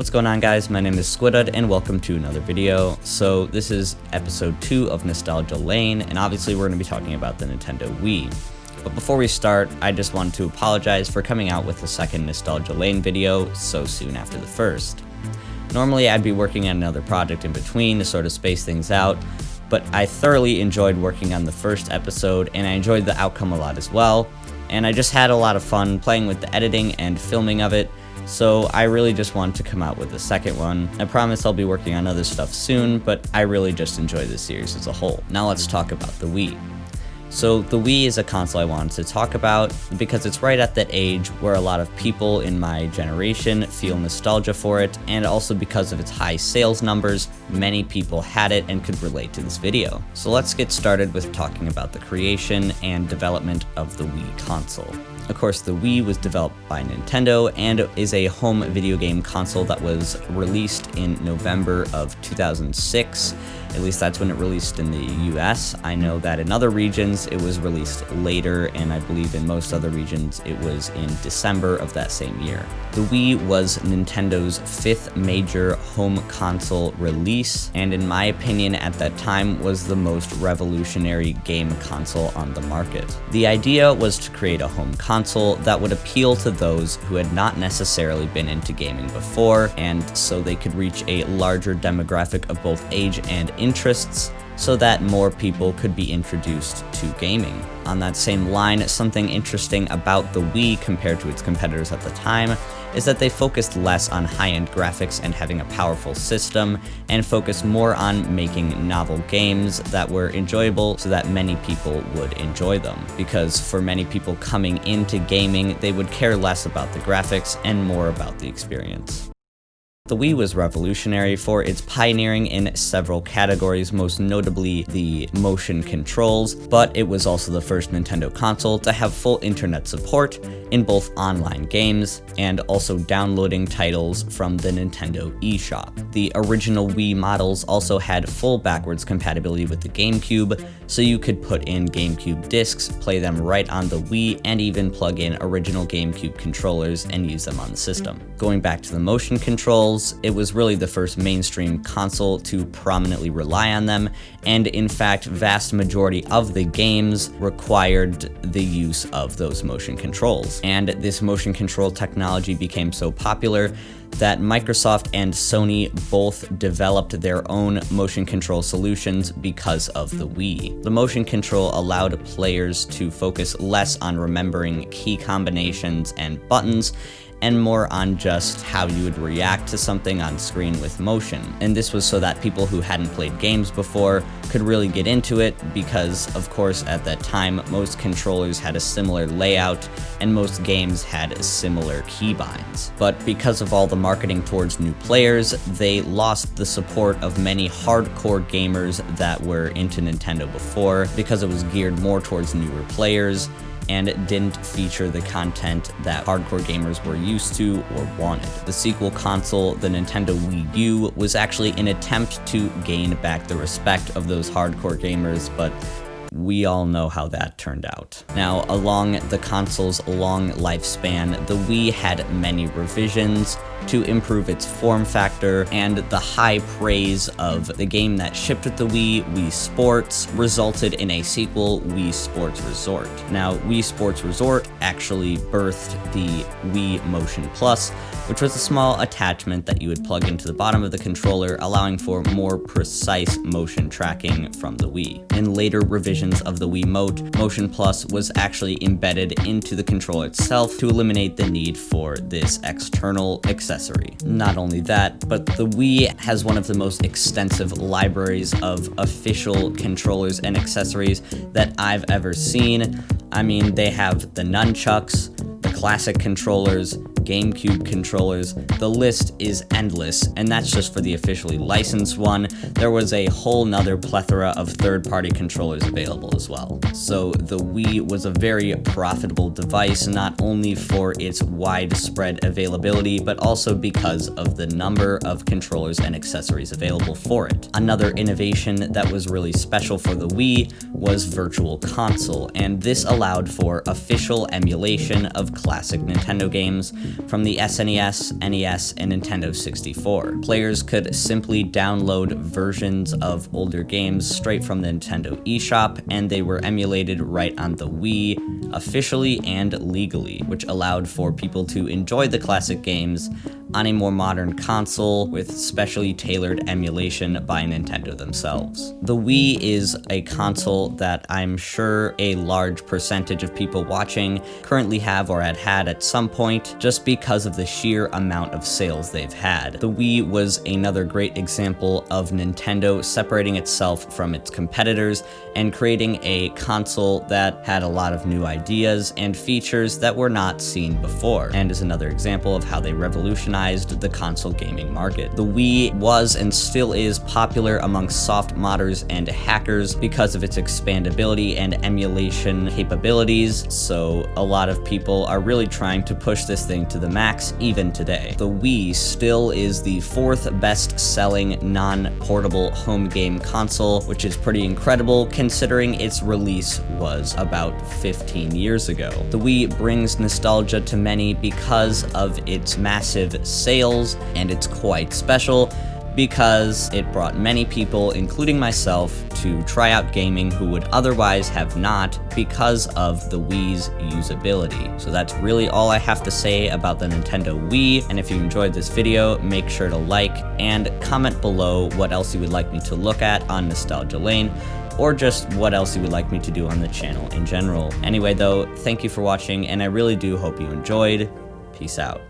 What's going on, guys? My name is Squidud and welcome to another video. So this is episode 2 of Nostalgia Lane, and obviously we're going to be talking about the Nintendo Wii. But before we start, I just wanted to apologize for coming out with the second Nostalgia Lane video so soon after the first. Normally I'd be working on another project in between to sort of space things out, but I thoroughly enjoyed working on the first episode and I enjoyed the outcome a lot as well, and I just had a lot of fun playing with the editing and filming of it. So I really just wanted to come out with the second one. I promise I'll be working on other stuff soon, but I really just enjoy this series as a whole. Now let's talk about the Wii. So the Wii is a console I wanted to talk about because it's right at that age where a lot of people in my generation feel nostalgia for it, and also because of its high sales numbers, many people had it and could relate to this video. So let's get started with talking about the creation and development of the Wii console. Of course, the Wii was developed by Nintendo and is a home video game console that was released in November of 2006. At least that's when it released in the US. I know that in other regions it was released later, and I believe in most other regions it was in December of that same year. The Wii was Nintendo's 5th major home console release, and in my opinion at that time was the most revolutionary game console on the market. The idea was to create a home console that would appeal to those who had not necessarily been into gaming before, and so they could reach a larger demographic of both age and interests, so that more people could be introduced to gaming. On that same line, something interesting about the Wii compared to its competitors at the time is that they focused less on high-end graphics and having a powerful system, and focused more on making novel games that were enjoyable so that many people would enjoy them. Because for many people coming into gaming, they would care less about the graphics and more about the experience. The Wii was revolutionary for its pioneering in several categories, most notably the motion controls, but it was also the first Nintendo console to have full internet support in both online games and also downloading titles from the Nintendo eShop. The original Wii models also had full backwards compatibility with the GameCube, so you could put in GameCube discs, play them right on the Wii, and even plug in original GameCube controllers and use them on the system. Going back to the motion controls, it was really the first mainstream console to prominently rely on them, and in fact, vast majority of the games required the use of those motion controls. And this motion control technology became so popular that Microsoft and Sony both developed their own motion control solutions because of the Wii. The motion control allowed players to focus less on remembering key combinations and buttons, and more on just how you would react to something on screen with motion. And this was so that people who hadn't played games before could really get into it, because of course at that time most controllers had a similar layout and most games had similar keybinds. But because of all the marketing towards new players, they lost the support of many hardcore gamers that were into Nintendo before, because it was geared more towards newer players and it didn't feature the content that hardcore gamers were used to or wanted. The sequel console, the Nintendo Wii U, was actually an attempt to gain back the respect of those hardcore gamers, but we all know how that turned out. Now, along the console's long lifespan, the Wii had many revisions to improve its form factor, and the high praise of the game that shipped with the Wii Sports, resulted in a sequel, Wii Sports Resort. Now, Wii Sports Resort actually birthed the Wii Motion Plus, which was a small attachment that you would plug into the bottom of the controller, allowing for more precise motion tracking from the Wii. In later revisions of the Wiimote, Motion Plus was actually embedded into the controller itself to eliminate the need for this external accessory. Not only that, but the Wii has one of the most extensive libraries of official controllers and accessories that I've ever seen. I mean, they have the nunchucks, the classic controllers, GameCube controllers. The list is endless, and that's just for the officially licensed one. There was a whole nother plethora of third-party controllers available as well. So the Wii was a very profitable device, not only for its widespread availability, but also because of the number of controllers and accessories available for it. Another innovation that was really special for the Wii was Virtual Console, and this allowed for official emulation of classic Nintendo games, from the SNES, NES, and Nintendo 64. Players could simply download versions of older games straight from the Nintendo eShop, and they were emulated right on the Wii, officially and legally, which allowed for people to enjoy the classic games on a more modern console with specially tailored emulation by Nintendo themselves. The Wii is a console that I'm sure a large percentage of people watching currently have or had at some point, just because of the sheer amount of sales they've had. The Wii was another great example of Nintendo separating itself from its competitors and creating a console that had a lot of new ideas and features that were not seen before, and is another example of how they revolutionized the console gaming market. The Wii was and still is popular among soft modders and hackers because of its expandability and emulation capabilities, so a lot of people are really trying to push this thing to the max even today. The Wii still is the 4th best-selling non-portable home game console, which is pretty incredible considering its release was about 15 years ago. The Wii brings nostalgia to many because of its massive sales, and it's quite special because it brought many people, including myself, to try out gaming who would otherwise have not because of the Wii's usability. So that's really all I have to say about the Nintendo Wii, and if you enjoyed this video, make sure to like and comment below what else you would like me to look at on Nostalgia Lane, or just what else you would like me to do on the channel in general. Anyway though, thank you for watching, and I really do hope you enjoyed. Peace out.